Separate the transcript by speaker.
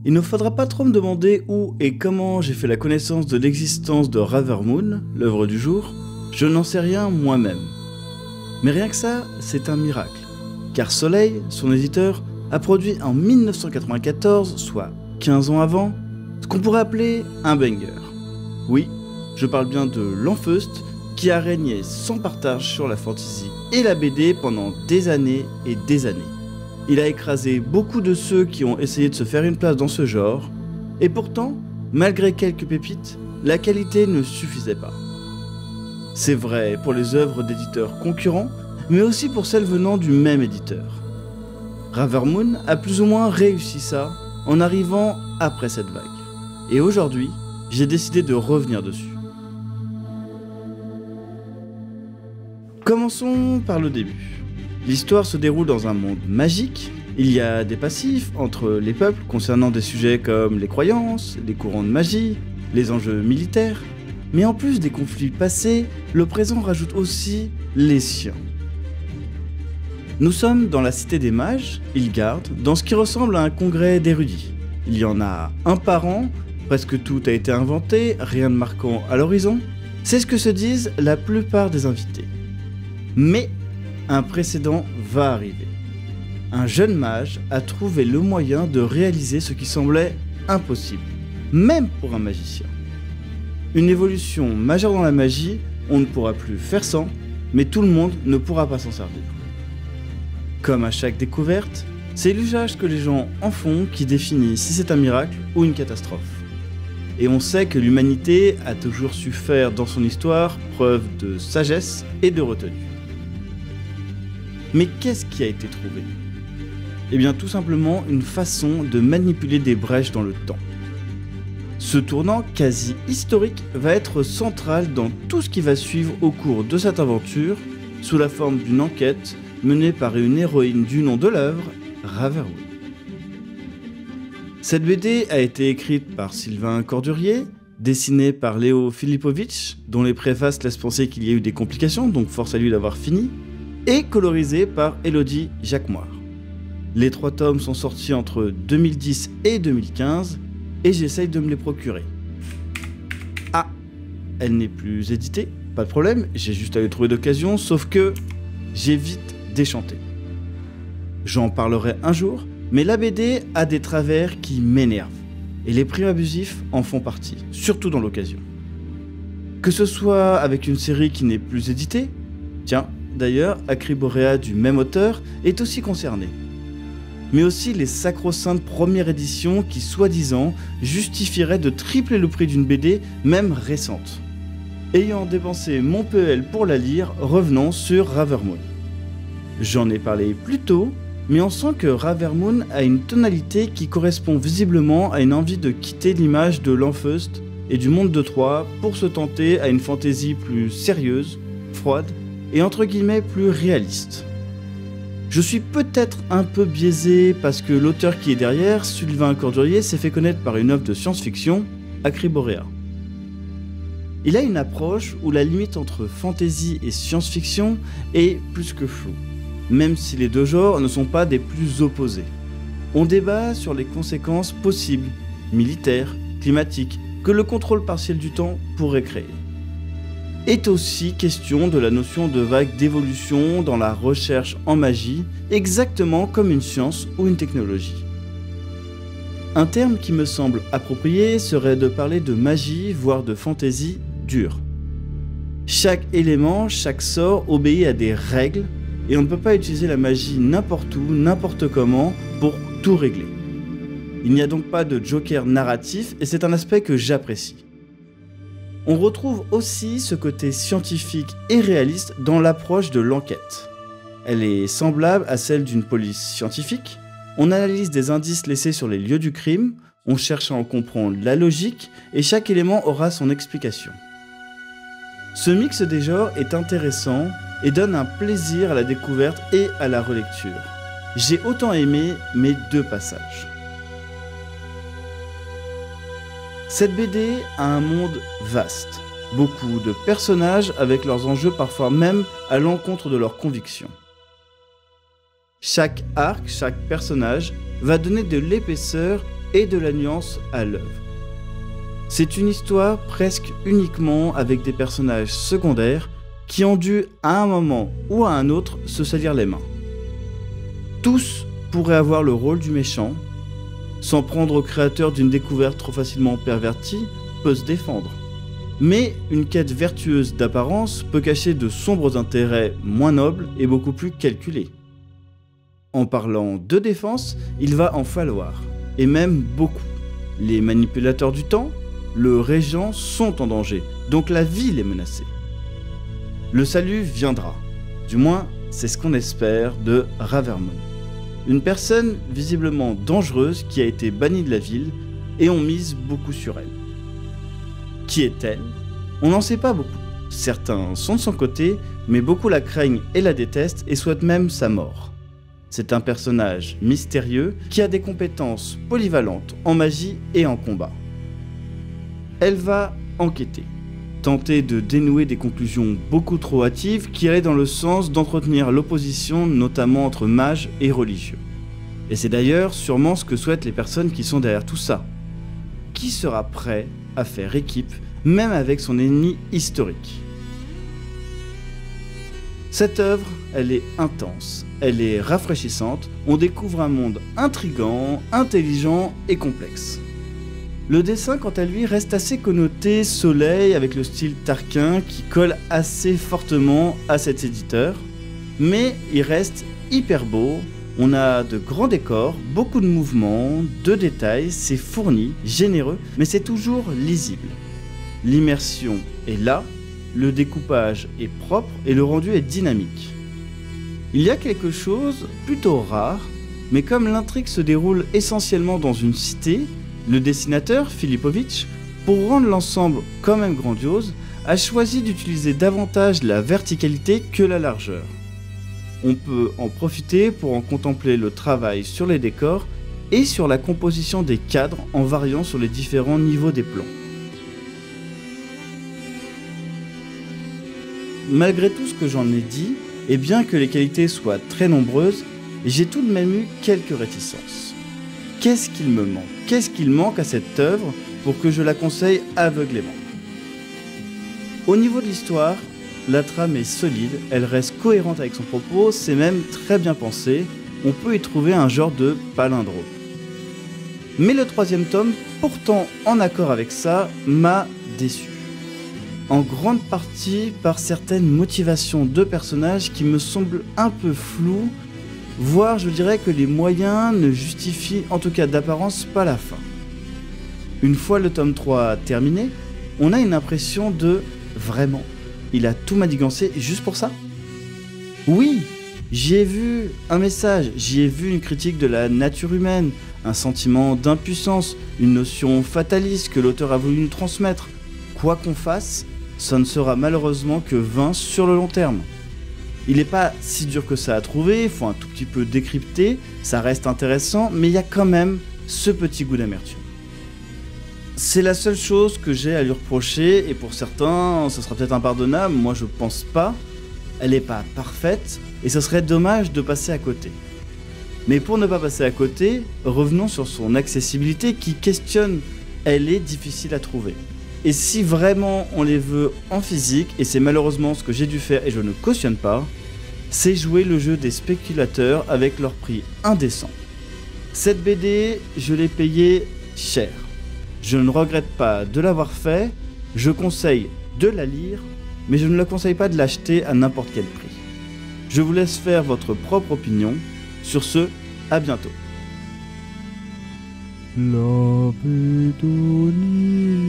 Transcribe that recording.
Speaker 1: Il ne faudra pas trop me demander où et comment j'ai fait la connaissance de l'existence de Ravenmoon, l'œuvre du jour, je n'en sais rien moi-même. Mais rien que ça, c'est un miracle, car Soleil, son éditeur, a produit en 1994, soit 15 ans avant, ce qu'on pourrait appeler un banger. Oui, je parle bien de l'Enfeust, qui a régné sans partage sur la fantasy et la BD pendant des années et des années. Il a écrasé beaucoup de ceux qui ont essayé de se faire une place dans ce genre, et pourtant, malgré quelques pépites, la qualité ne suffisait pas. C'est vrai pour les œuvres d'éditeurs concurrents, mais aussi pour celles venant du même éditeur. Ravenmoon a plus ou moins réussi ça en arrivant après cette vague. Et aujourd'hui, j'ai décidé de revenir dessus. Commençons par le début. L'histoire se déroule dans un monde magique. Il y a des passifs entre les peuples concernant des sujets comme les croyances, les courants de magie, les enjeux militaires. Mais en plus des conflits passés, le présent rajoute aussi les siens. Nous sommes dans la cité des mages, Ilgard, dans ce qui ressemble à un congrès d'érudits. Il y en a un par an, presque tout a été inventé, rien de marquant à l'horizon. C'est ce que se disent la plupart des invités. Mais un précédent va arriver. Un jeune mage a trouvé le moyen de réaliser ce qui semblait impossible, même pour un magicien. Une évolution majeure dans la magie, on ne pourra plus faire sans, mais tout le monde ne pourra pas s'en servir. Comme à chaque découverte, c'est l'usage que les gens en font qui définit si c'est un miracle ou une catastrophe. Et on sait que l'humanité a toujours su faire dans son histoire preuve de sagesse et de retenue. Mais qu'est-ce qui a été trouvé ? Eh bien tout simplement une façon de manipuler des brèches dans le temps. Ce tournant quasi historique va être central dans tout ce qui va suivre au cours de cette aventure, sous la forme d'une enquête menée par une héroïne du nom de l'œuvre, Ravenmoon. Cette BD a été écrite par Sylvain Cordurier, dessinée par Léo Filipovic, dont les préfaces laissent penser qu'il y a eu des complications, donc force à lui d'avoir fini, et colorisée par Elodie Jacquemoire. Les 3 tomes sont sortis entre 2010 et 2015, et j'essaye de me les procurer. Ah, elle n'est plus éditée, pas de problème, j'ai juste à les trouver d'occasion, sauf que j'ai vite déchanté. J'en parlerai un jour, mais la BD a des travers qui m'énervent, et les prix abusifs en font partie, surtout dans l'occasion. Que ce soit avec une série qui n'est plus éditée, tiens, d'ailleurs, Acriborea du même auteur est aussi concerné. Mais aussi les sacro-saintes premières éditions qui, soi-disant, justifieraient de tripler le prix d'une BD, même récente. Ayant dépensé mon PEL pour la lire, revenons sur Ravenmoon. J'en ai parlé plus tôt, mais on sent que Ravenmoon a une tonalité qui correspond visiblement à une envie de quitter l'image de l'Enfeust et du monde de Troie pour se tenter à une fantaisie plus sérieuse, froide et entre guillemets plus réaliste. Je suis peut-être un peu biaisé parce que l'auteur qui est derrière, Sylvain Cordurier, s'est fait connaître par une œuvre de science-fiction, Acriborea. Il a une approche où la limite entre fantasy et science-fiction est plus que floue, même si les deux genres ne sont pas des plus opposés. On débat sur les conséquences possibles, militaires, climatiques, que le contrôle partiel du temps pourrait créer. Est aussi question de la notion de vague d'évolution dans la recherche en magie, exactement comme une science ou une technologie. Un terme qui me semble approprié serait de parler de magie, voire de fantaisie dure. Chaque élément, chaque sort obéit à des règles, et on ne peut pas utiliser la magie n'importe où, n'importe comment, pour tout régler. Il n'y a donc pas de joker narratif, et c'est un aspect que j'apprécie. On retrouve aussi ce côté scientifique et réaliste dans l'approche de l'enquête. Elle est semblable à celle d'une police scientifique. On analyse des indices laissés sur les lieux du crime, on cherche à en comprendre la logique, et chaque élément aura son explication. Ce mix des genres est intéressant et donne un plaisir à la découverte et à la relecture. J'ai autant aimé mes 2 passages. Cette BD a un monde vaste, beaucoup de personnages avec leurs enjeux parfois même à l'encontre de leurs convictions. Chaque arc, chaque personnage va donner de l'épaisseur et de la nuance à l'œuvre. C'est une histoire presque uniquement avec des personnages secondaires qui ont dû à un moment ou à un autre se salir les mains. Tous pourraient avoir le rôle du méchant. S'en prendre au créateur d'une découverte trop facilement pervertie peut se défendre. Mais une quête vertueuse d'apparence peut cacher de sombres intérêts moins nobles et beaucoup plus calculés. En parlant de défense, il va en falloir, et même beaucoup. Les manipulateurs du temps, le régent sont en danger, donc la ville est menacée. Le salut viendra, du moins c'est ce qu'on espère de Ravermon. Une personne visiblement dangereuse qui a été bannie de la ville et on mise beaucoup sur elle. Qui est-elle ? On n'en sait pas beaucoup. Certains sont de son côté, mais beaucoup la craignent et la détestent et souhaitent même sa mort. C'est un personnage mystérieux qui a des compétences polyvalentes en magie et en combat. Elle va enquêter, tenter de dénouer des conclusions beaucoup trop hâtives qui allaient dans le sens d'entretenir l'opposition notamment entre mages et religieux. Et c'est d'ailleurs sûrement ce que souhaitent les personnes qui sont derrière tout ça. Qui sera prêt à faire équipe, même avec son ennemi historique ? Cette œuvre, elle est intense, elle est rafraîchissante, on découvre un monde intrigant, intelligent et complexe. Le dessin, quant à lui, reste assez connoté soleil avec le style Tarquin qui colle assez fortement à cet éditeur, mais il reste hyper beau, on a de grands décors, beaucoup de mouvements, de détails, c'est fourni, généreux, mais c'est toujours lisible. L'immersion est là, le découpage est propre et le rendu est dynamique. Il y a quelque chose plutôt rare, mais comme l'intrigue se déroule essentiellement dans une cité, le dessinateur, Filipović, pour rendre l'ensemble quand même grandiose, a choisi d'utiliser davantage la verticalité que la largeur. On peut en profiter pour en contempler le travail sur les décors et sur la composition des cadres en variant sur les différents niveaux des plans. Malgré tout ce que j'en ai dit, et bien que les qualités soient très nombreuses, j'ai tout de même eu quelques réticences. Qu'est-ce qu'il me manque ? Qu'est-ce qu'il manque à cette œuvre pour que je la conseille aveuglément ? Au niveau de l'histoire, la trame est solide, elle reste cohérente avec son propos, c'est même très bien pensé, on peut y trouver un genre de palindrome. Mais le troisième tome, pourtant en accord avec ça, m'a déçu. En grande partie par certaines motivations de personnages qui me semblent un peu floues, voire je dirais que les moyens ne justifient en tout cas d'apparence pas la fin. Une fois le tome 3 terminé, on a une impression de « vraiment ». Il a tout manigancé juste pour ça ? Oui, j'y ai vu un message, j'y ai vu une critique de la nature humaine, un sentiment d'impuissance, une notion fataliste que l'auteur a voulu nous transmettre. Quoi qu'on fasse, ça ne sera malheureusement que vain sur le long terme. Il n'est pas si dur que ça à trouver, il faut un tout petit peu décrypter, ça reste intéressant, mais il y a quand même ce petit goût d'amertume. C'est la seule chose que j'ai à lui reprocher, et pour certains, ça sera peut-être impardonnable, moi je pense pas. Elle n'est pas parfaite, et ce serait dommage de passer à côté. Mais pour ne pas passer à côté, revenons sur son accessibilité qui questionne, elle est difficile à trouver. Et si vraiment on les veut en physique, et c'est malheureusement ce que j'ai dû faire et je ne cautionne pas, c'est jouer le jeu des spéculateurs avec leur prix indécent. Cette BD, je l'ai payée cher. Je ne regrette pas de l'avoir fait, je conseille de la lire, mais je ne le conseille pas de l'acheter à n'importe quel prix. Je vous laisse faire votre propre opinion. Sur ce, à bientôt. La Bédonie.